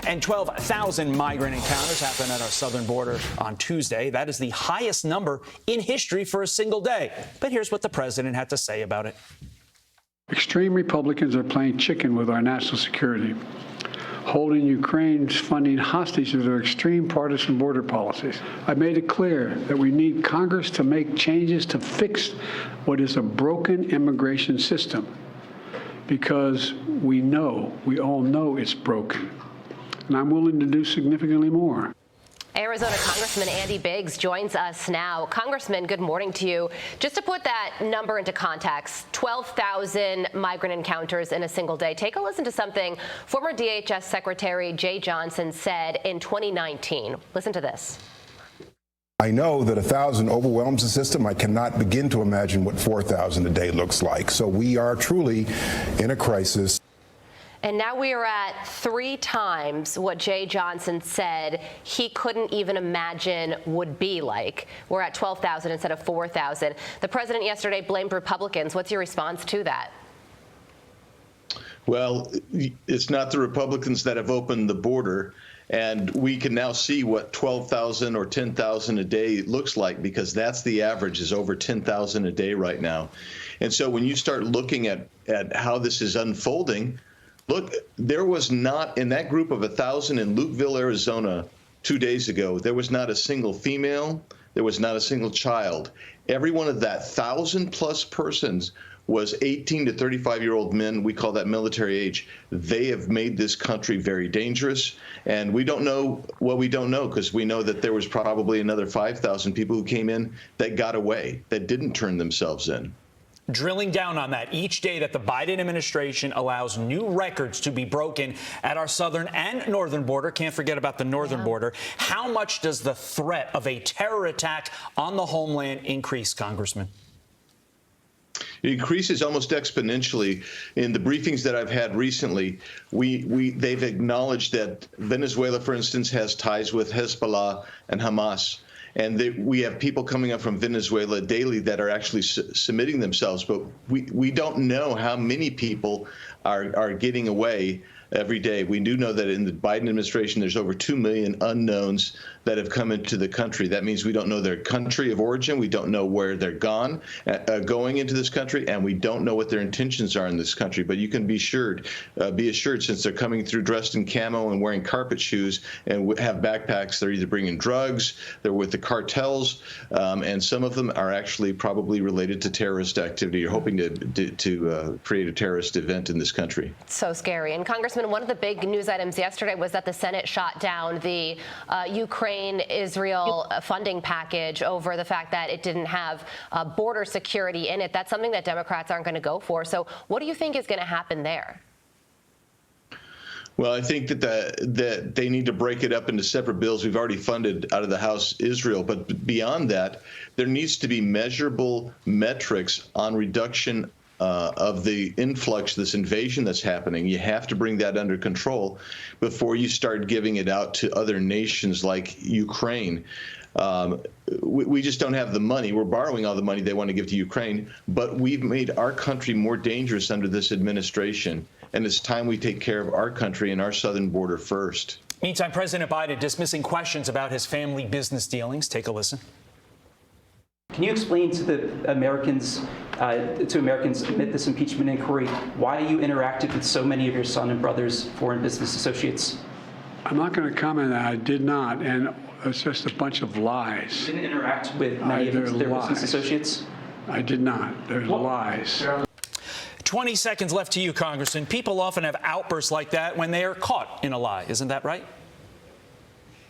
And 12,000 migrant encounters happened at our southern border on Tuesday. That is the highest number in history for a single day. But here's what the president had to say about it. Extreme Republicans are playing chicken with our national security, holding Ukraine's funding hostage to their extreme partisan border policies. I made it clear that we need Congress to make changes to fix what is a broken immigration system, because we all know it's broken. And I'm willing to do significantly more. Arizona Congressman Andy Biggs joins us now. Congressman, good morning to you. Just to put that number into context, 12,000 migrant encounters in a single day. Take a listen to something former DHS Secretary Jay Johnson said in 2019. Listen to this. I know that 1,000 overwhelms the system. I cannot begin to imagine what 4,000 a day looks like. So we are truly in a crisis. And now we are at 3 times what Jay Johnson said he couldn't even imagine would be like. We're at 12,000 instead of 4,000. The president yesterday blamed Republicans. What's your response to that? Well, it's not the Republicans that have opened the border. And we can now see what 12,000 or 10,000 a day looks like, because that's the average, is over 10,000 a day right now. And so when you start looking at how this is unfolding, look, there was not, in that group of 1,000 in Lukeville, Arizona, 2 days ago, there was not a single female, there was not a single child. Every one of that 1,000+ persons was 18 to 35-year-old men. We call that military age. They have made this country very dangerous. And we don't know what we don't know, because we know that there was probably another 5,000 people who came in that got away, that didn't turn themselves in. Drilling down on that, each day that the Biden administration allows new records to be broken at our southern and northern border, can't forget about the northern border, how much does the threat of a terror attack on the homeland increase, Congressman? It increases almost exponentially. In the briefings that I've had recently, they've acknowledged that Venezuela, for instance, has ties with Hezbollah and Hamas. And we have people coming up from Venezuela daily that are actually submitting themselves. But we don't know how many people are getting away every day. We do know that in the Biden administration, there's over 2 million unknowns that have come into the country. That means we don't know their country of origin. We don't know where they're going into this country, and we don't know what their intentions are in this country. But you can be assured, since they're coming through dressed in camo and wearing carpet shoes and have backpacks, they're either bringing drugs, they're with the cartels, and some of them are actually probably related to terrorist activity or hoping to create a terrorist event in this country. So scary. And Congressman, one of the big news items yesterday was that the Senate shot down the Ukraine-Israel funding package over the fact that it didn't have border security in it. That's something that Democrats aren't going to go for. So what do you think is going to happen there? Well, I think that they need to break it up into separate bills. We've already funded out of the House Israel, but beyond that, there needs to be measurable metrics on reduction of the influx, this invasion that's happening. You have to bring that under control before you start giving it out to other nations like Ukraine. We just don't have the money. We're borrowing all the money they want to give to Ukraine, but we've made our country more dangerous under this administration. And it's time we take care of our country and our southern border first. Meantime, President Biden dismissing questions about his family business dealings. Take a listen. Can you explain to the Americans amid this impeachment inquiry why you interacted with so many of your son and brother's foreign business associates? I'm not going to comment on that. I did not, and it's just a bunch of lies. You didn't interact with many of their business associates? I did not. There's lies. 20 seconds left to you, Congressman. People often have outbursts like that when they are caught in a lie. Isn't that right?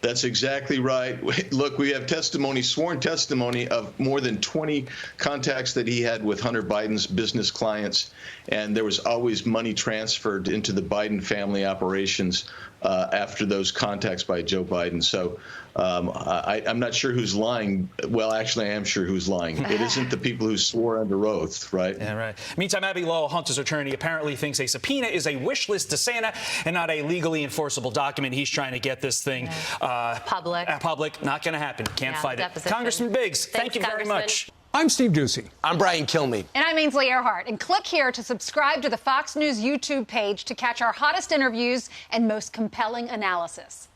That's exactly right. Look, we have testimony, sworn testimony of more than 20 contacts that he had with Hunter Biden's business clients, and there was always money transferred into the Biden family operations after those contacts by Joe Biden. So I'm not sure who's lying. Well, actually, I am sure who's lying. It isn't the people who swore under oath, right? Yeah, right. Meantime, Abby Lowell, Hunter's attorney, apparently thinks a subpoena is a wish list to Santa and not a legally enforceable document. He's trying to get this thing public. Not going to happen. Can't fight it. Deposition. Congressman Biggs, thank you very much. I'm Steve Doocy. I'm Brian Kilmeade. And I'm Ainsley Earhart. And click here to subscribe to the Fox News YouTube page to catch our hottest interviews and most compelling analysis.